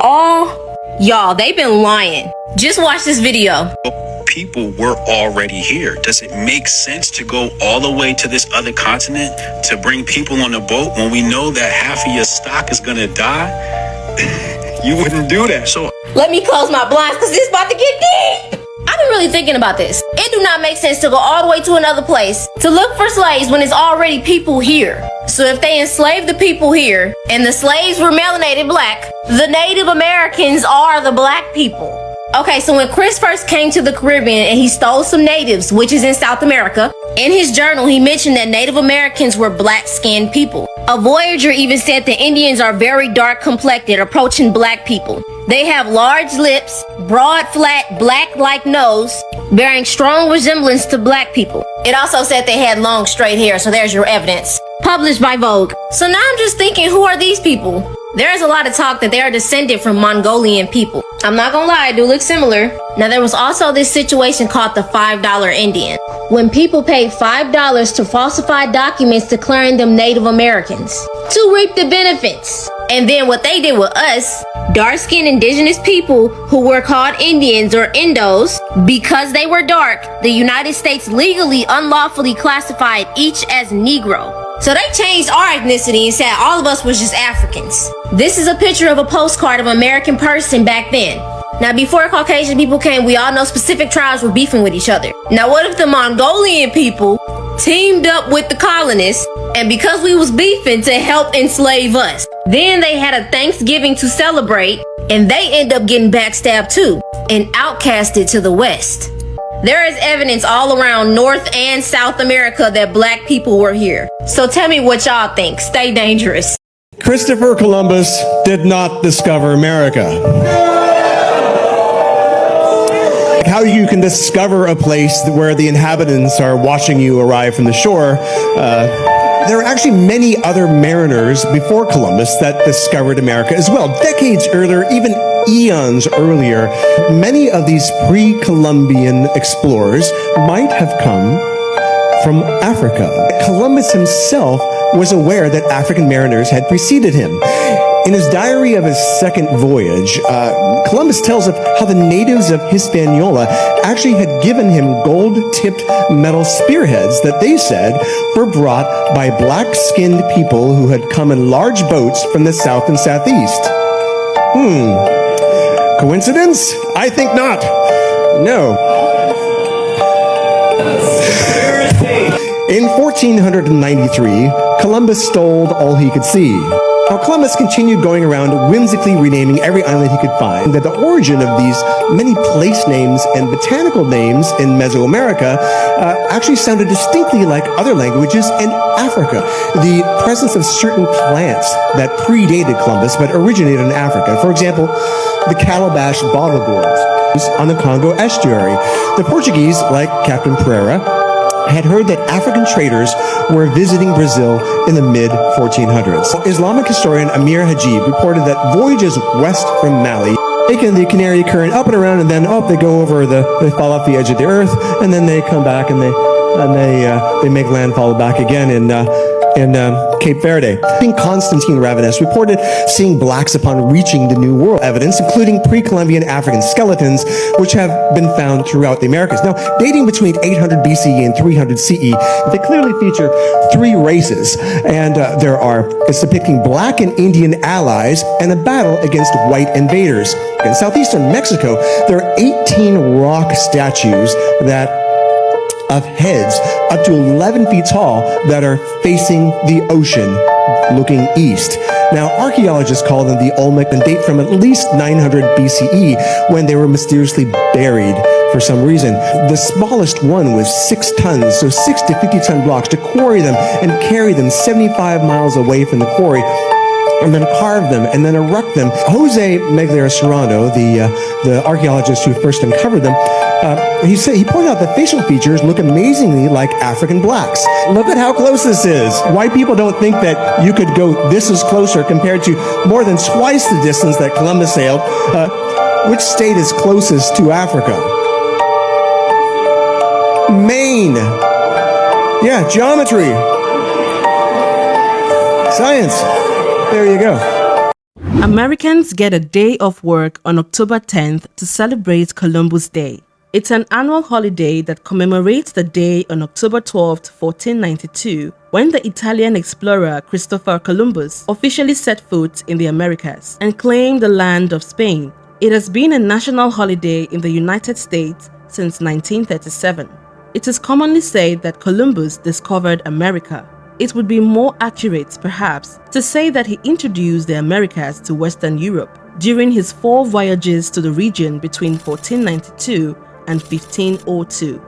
Oh, y'all, they've been lying. Just watch this video. People were already here. Does it make sense to go all the way to this other continent to bring people on a boat when we know that half of your stock is gonna die? You wouldn't do that. So let me close my blinds because this is about to get deep. I've been really thinking about this. It do not make sense to go all the way to another place to look for slaves when there's already people here. So if they enslaved the people here and the slaves were melanated black, the Native Americans are the black people. Okay, so when Chris first came to the Caribbean and he stole some natives, which is in South America, in his journal he mentioned that Native Americans were black-skinned people. A voyager even said the Indians are very dark-complected, approaching black people. They have large lips, broad, flat, black-like nose, bearing strong resemblance to black people. It also said they had long, straight hair, so there's your evidence. Published by Vogue. So now I'm just thinking, who are these people? There is a lot of talk that they are descended from Mongolian people. I'm not gonna lie, it do look similar. Now there was also this situation called the $5 Indian, when people paid $5 to falsify documents declaring them Native Americans to reap the benefits. And then what they did with us, dark-skinned indigenous people who were called Indians or Indos, because they were dark, the United States legally unlawfully classified each as Negro. So they changed our ethnicity and said all of us was just Africans. This is a picture of a postcard of an American person back then. Now before Caucasian people came, we all know specific tribes were beefing with each other. Now what if the Mongolian people teamed up with the colonists, and because we was beefing to help enslave us, then they had a Thanksgiving to celebrate, and they end up getting backstabbed too and outcasted to the West. There is evidence all around North and South America that black people were here. So tell me what y'all think. Stay dangerous. Christopher Columbus did not discover America. How you can discover a place where the inhabitants are watching you arrive from the shore. There are actually many other mariners before Columbus that discovered America as well. Decades earlier, even eons earlier, many of these pre-Columbian explorers might have come from Africa. Columbus himself was aware that African mariners had preceded him. In his diary of his second voyage, Columbus tells of how the natives of Hispaniola actually had given him gold-tipped metal spearheads that they said were brought by black-skinned people who had come in large boats from the south and southeast. Coincidence? I think not. No. In 1493, Columbus stole all he could see. Now, Columbus continued going around whimsically renaming every island he could find. That the origin of these many place names and botanical names in Mesoamerica actually sounded distinctly like other languages in Africa. The presence of certain plants that predated Columbus but originated in Africa. For example, the calabash bottle gourds on the Congo estuary. The Portuguese, like Captain Pereira, had heard that African traders were visiting Brazil in the mid-1400s. Islamic historian Amir Hajib reported that voyages west from Mali, taking the Canary Current up and around, and then they go over they fall off the edge of the earth, and then they come back and they make landfall back again in Cape Verde. Constantine Ravenous reported seeing blacks upon reaching the New World. Evidence, including pre-Columbian African skeletons, which have been found throughout the Americas. Now, dating between 800 BCE and 300 CE, they clearly feature three races, and it's depicting black and Indian allies and a battle against white invaders. In southeastern Mexico, there are 18 rock statues of heads up to 11 feet tall that are facing the ocean, looking east. Now, archaeologists call them the Olmec and date from at least 900 BCE, when they were mysteriously buried for some reason. The smallest one was 6 tons, so 6 to 50-ton blocks, to quarry them and carry them 75 miles away from the quarry, and then carve them, and then erect them. Jose Megler Serrano, the archaeologist who first uncovered them, he pointed out that facial features look amazingly like African blacks. Look at how close this is. White people don't think that you could go this is closer compared to more than twice the distance that Columbus sailed. Which state is closest to Africa? Maine. Yeah, geometry. Science. There you go. Americans get a day off work on October 10th to celebrate Columbus Day. It's an annual holiday that commemorates the day on October 12th, 1492, when the Italian explorer Christopher Columbus officially set foot in the Americas and claimed the land of Spain. It has been a national holiday in the United States since 1937. It is commonly said that Columbus discovered America. It would be more accurate, perhaps, to say that he introduced the Americas to Western Europe during his 4 voyages to the region between 1492 and 1502.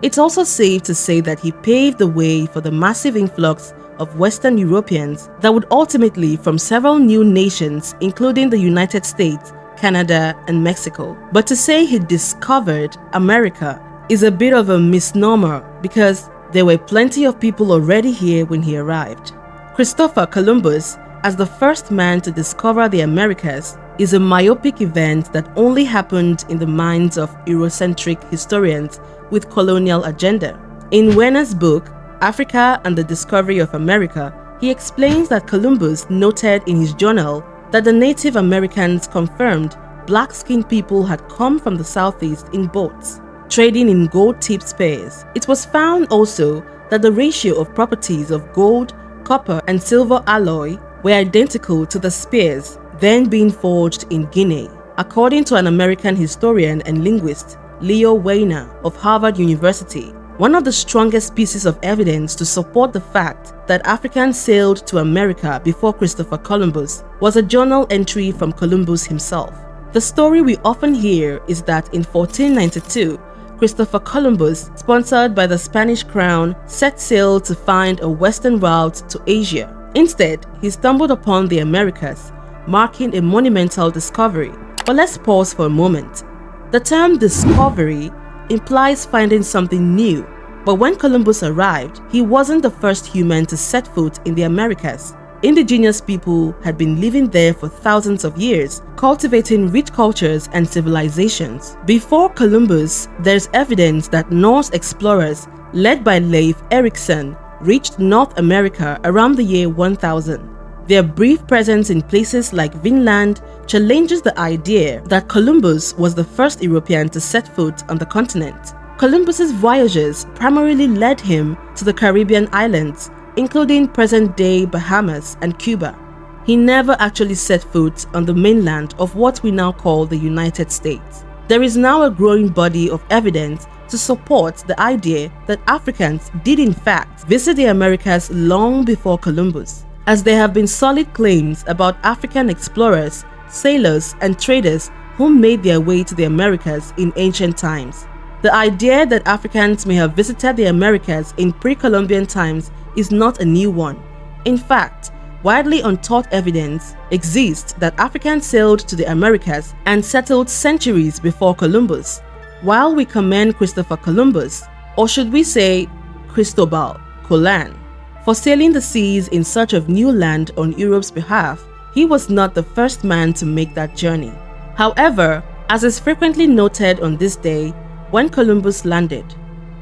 It's also safe to say that he paved the way for the massive influx of Western Europeans that would ultimately from several new nations, including the United States, Canada, and Mexico. But to say he discovered America is a bit of a misnomer because there were plenty of people already here when he arrived. Christopher Columbus, as the first man to discover the Americas, is a myopic event that only happened in the minds of Eurocentric historians with colonial agenda. In Werner's book, Africa and the Discovery of America, he explains that Columbus noted in his journal that the Native Americans confirmed black-skinned people had come from the southeast in boats, trading in gold-tipped spears. It was found also that the ratio of properties of gold, copper, and silver alloy were identical to the spears then being forged in Guinea, according to an American historian and linguist, LlE of Harvard University. One of the strongest pieces of evidence to support the fact that Africans sailed to America before Christopher Columbus was a journal entry from Columbus himself. The story we often hear is that in 1492, Christopher Columbus, sponsored by the Spanish crown, set sail to find a western route to Asia. Instead, he stumbled upon the Americas, marking a monumental discovery. But let's pause for a moment. The term discovery implies finding something new, but when Columbus arrived, he wasn't the first human to set foot in the Americas. Indigenous people had been living there for thousands of years, cultivating rich cultures and civilizations. Before Columbus, there's evidence that Norse explorers, led by Leif Erikson, reached North America around the year 1000. Their brief presence in places like Vinland challenges the idea that Columbus was the first European to set foot on the continent. Columbus's voyages primarily led him to the Caribbean islands, including present-day Bahamas and Cuba. He never actually set foot on the mainland of what we now call the United States. There is now a growing body of evidence to support the idea that Africans did in fact visit the Americas long before Columbus, as there have been solid claims about African explorers, sailors, and traders who made their way to the Americas in ancient times. The idea that Africans may have visited the Americas in pre-Columbian times is not a new one. In fact, widely untaught evidence exists that Africans sailed to the Americas and settled centuries before Columbus. While we commend Christopher Columbus, or should we say Cristobal Colon, for sailing the seas in search of new land on Europe's behalf, he was not the first man to make that journey. However, as is frequently noted on this day, when Columbus landed,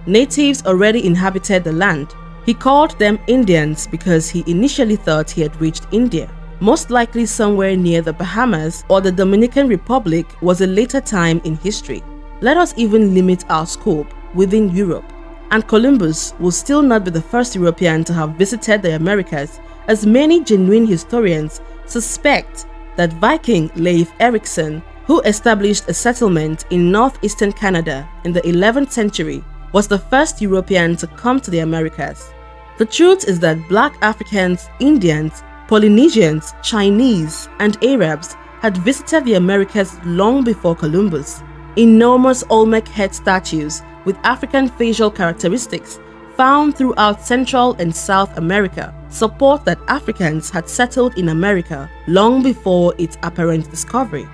natives already inhabited the land. He called them Indians because he initially thought he had reached India. Most likely somewhere near the Bahamas or the Dominican Republic was a later time in history. Let us even limit our scope within Europe, and Columbus will still not be the first European to have visited the Americas, as many genuine historians suspect that Viking Leif Erikson, who established a settlement in northeastern Canada in the 11th century, was the first European to come to the Americas. The truth is that black Africans, Indians, Polynesians, Chinese, and Arabs had visited the Americas long before Columbus. Enormous Olmec head statues with African facial characteristics found throughout Central and South America support that Africans had settled in America long before its apparent discovery.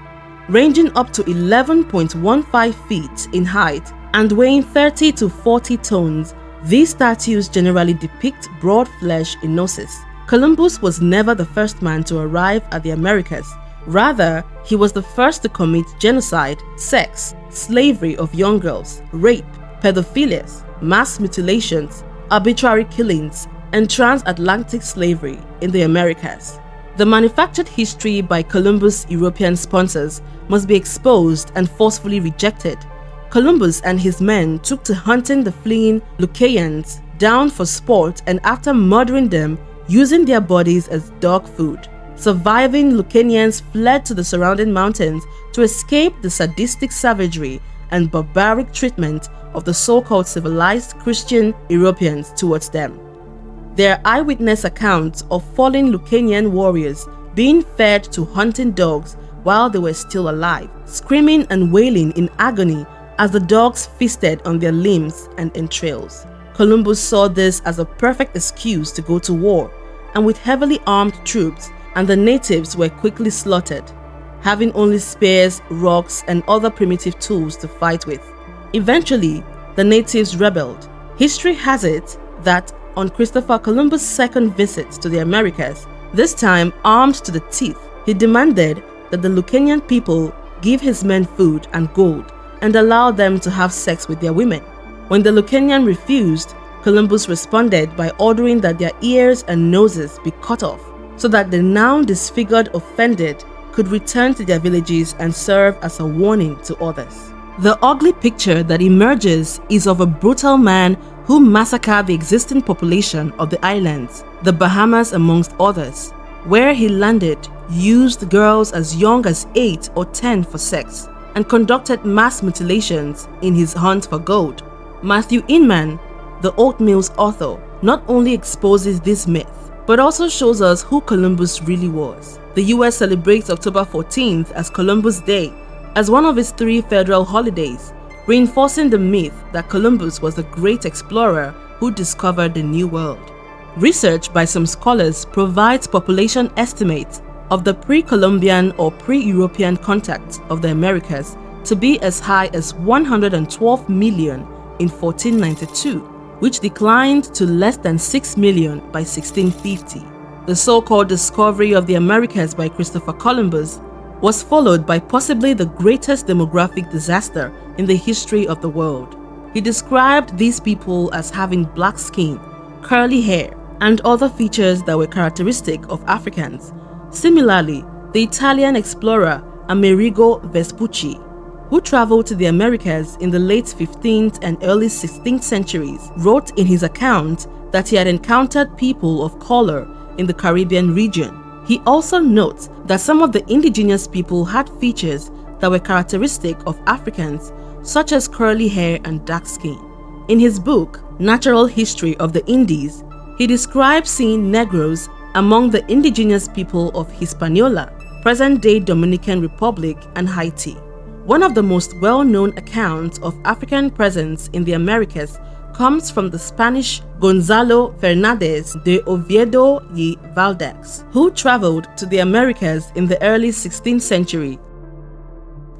Ranging up to 11.15 feet in height and weighing 30 to 40 tons, these statues generally depict broad flesh in gnosis. Columbus was never the first man to arrive at the Americas. Rather, he was the first to commit genocide, sex, slavery of young girls, rape, pedophilias, mass mutilations, arbitrary killings, and transatlantic slavery in the Americas. The manufactured history by Columbus' European sponsors must be exposed and forcefully rejected. Columbus and his men took to hunting the fleeing LlEians down for sport, and after murdering them, using their bodies as dog food. Surviving LlEians fled to the surrounding mountains to escape the sadistic savagery and barbaric treatment of the so-called civilized Christian Europeans towards them. There are eyewitness accounts of fallen LlEian warriors being fed to hunting dogs while they were still alive, screaming and wailing in agony as the dogs feasted on their limbs and entrails. Columbus saw this as a perfect excuse to go to war, and with heavily armed troops, and the natives were quickly slaughtered, having only spears, rocks, and other primitive tools to fight with. Eventually, the natives rebelled. History has it that on Christopher Columbus' second visit to the Americas, this time armed to the teeth, he demanded that the LlEian people give his men food and gold and allow them to have sex with their women. When the LlEian refused, Columbus responded by ordering that their ears and noses be cut off, so that the now disfigured offended could return to their villages and serve as a warning to others. The ugly picture that emerges is of a brutal man who massacred the existing population of the islands, the Bahamas amongst others, where he landed, used girls as young as 8 or 10 for sex, and conducted mass mutilations in his hunt for gold. Matthew Inman, the Oatmeal's author, not only exposes this myth, but also shows us who Columbus really was. The US celebrates October 14th as Columbus Day, as one of its 3 federal holidays, reinforcing the myth that Columbus was the great explorer who discovered the New World. Research by some scholars provides population estimates of the pre-Columbian or pre-European contacts of the Americas to be as high as 112 million in 1492, which declined to less than 6 million by 1650. The so-called discovery of the Americas by Christopher Columbus was followed by possibly the greatest demographic disaster in the history of the world. He described these people as having black skin, curly hair, and other features that were characteristic of Africans. Similarly, the Italian explorer Amerigo Vespucci, who traveled to the Americas in the late 15th and early 16th centuries, wrote in his account that he had encountered people of color in the Caribbean region. He also notes that some of the indigenous people had features that were characteristic of Africans, such as curly hair and dark skin. In his book, Natural History of the Indies, he describes seeing Negroes among the indigenous people of Hispaniola, present-day Dominican Republic, and Haiti. One of the most well-known accounts of African presence in the Americas comes from the Spanish Gonzalo Fernández de Oviedo y Valdez, who traveled to the Americas in the early 16th century.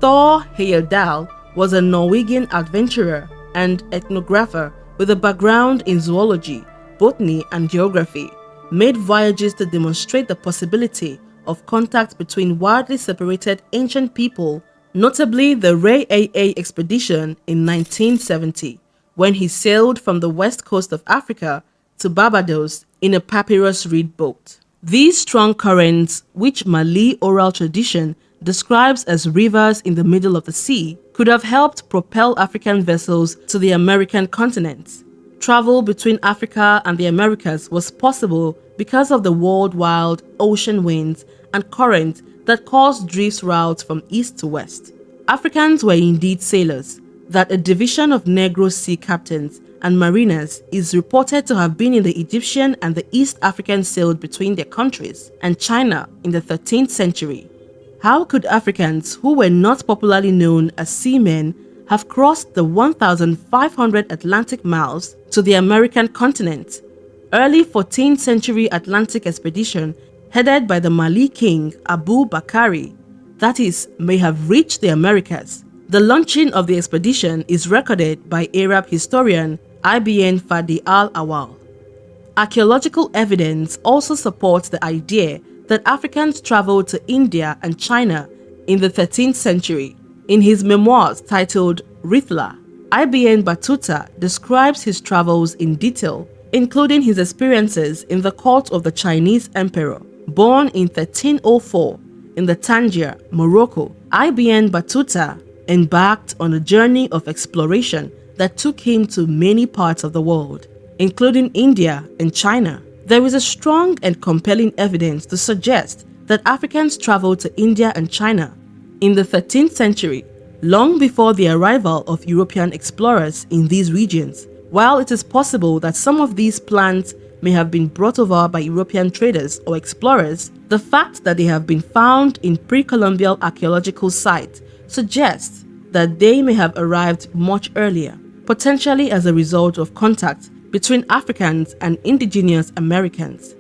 Thor Heyerdahl was a Norwegian adventurer and ethnographer with a background in zoology, botany, and geography, made voyages to demonstrate the possibility of contact between widely separated ancient people, notably the Ray AA expedition in 1970, when he sailed from the west coast of Africa to Barbados in a papyrus reed boat. These strong currents, which Malay oral tradition describes as rivers in the middle of the sea, could have helped propel African vessels to the American continent. Travel between Africa and the Americas was possible because of the worldwide ocean winds and currents that caused drift routes from east to west. Africans were indeed sailors, that a division of Negro sea captains and mariners is reported to have been in the Egyptian and the East African sailed between their countries and China in the 13th century. How could Africans who were not popularly known as seamen have crossed the 1,500 Atlantic miles to the American continent? Early 14th century Atlantic expedition headed by the Malay king Abu Bakari, that is, may have reached the Americas. The launching of the expedition is recorded by Arab historian Ibn Fadi al-Awal. Archaeological evidence also supports the idea that Africans traveled to India and China in the 13th century. In his memoirs titled Rithla, Ibn Battuta describes his travels in detail, including his experiences in the court of the Chinese emperor. Born in 1304 in the Tangier, Morocco, Ibn Battuta embarked on a journey of exploration that took him to many parts of the world, including India and China. There is a strong and compelling evidence to suggest that Africans traveled to India and China in the 13th century, long before the arrival of European explorers in these regions. While it is possible that some of these plants may have been brought over by European traders or explorers, the fact that they have been found in pre-Columbian archaeological sites suggests that they may have arrived much earlier, potentially as a result of contact between Africans and indigenous Americans.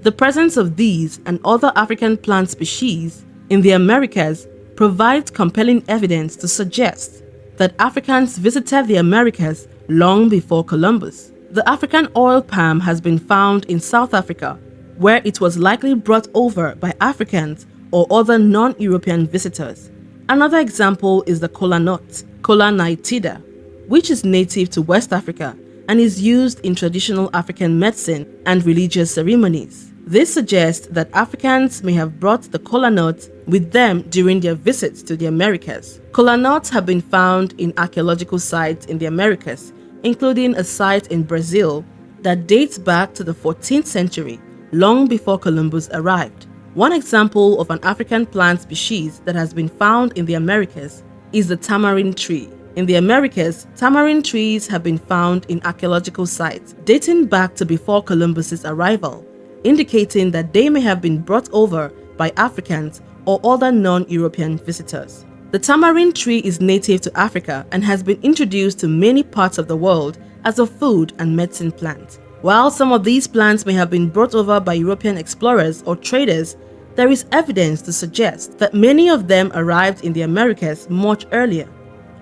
The presence of these and other African plant species in the Americas provides compelling evidence to suggest that Africans visited the Americas long before Columbus. The African oil palm has been found in South Africa, where it was likely brought over by Africans or other non-European visitors. Another example is the kola nut, Kola nitida, which is native to West Africa and is used in traditional African medicine and religious ceremonies. This suggests that Africans may have brought the kola nut with them during their visits to the Americas. Kola nuts have been found in archaeological sites in the Americas, including a site in Brazil that dates back to the 14th century, long before Columbus arrived. One example of an African plant species that has been found in the Americas is the tamarind tree. In the Americas, tamarind trees have been found in archaeological sites dating back to before Columbus's arrival, indicating that they may have been brought over by Africans or other non-European visitors. The tamarind tree is native to Africa and has been introduced to many parts of the world as a food and medicine plant. While some of these plants may have been brought over by European explorers or traders, there is evidence to suggest that many of them arrived in the Americas much earlier,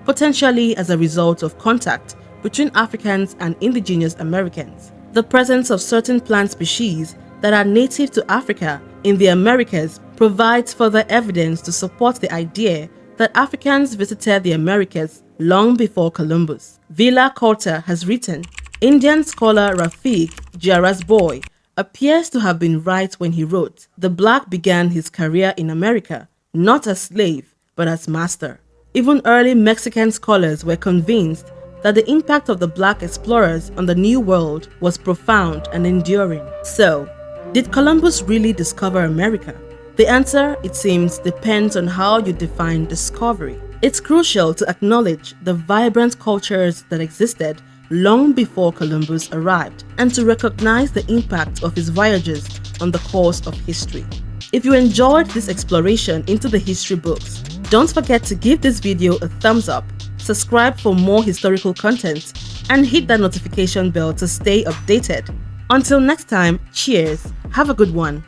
potentially as a result of contact between Africans and indigenous Americans. The presence of certain plant species that are native to Africa in the Americas provides further evidence to support the idea that Africans visited the Americas long before Columbus. Villa Coulter has written, Indian scholar Rafiq Jarasboy appears to have been right when he wrote, "The black began his career in America, not as slave, but as master." Even early Mexican scholars were convinced that the impact of the black explorers on the New World was profound and enduring. So, did Columbus really discover America? The answer, it seems, depends on how you define discovery. It's crucial to acknowledge the vibrant cultures that existed long before Columbus arrived and to recognize the impact of his voyages on the course of history. If you enjoyed this exploration into the history books, don't forget to give this video a thumbs up, subscribe for more historical content, and hit that notification bell to stay updated. Until next time, cheers, have a good one.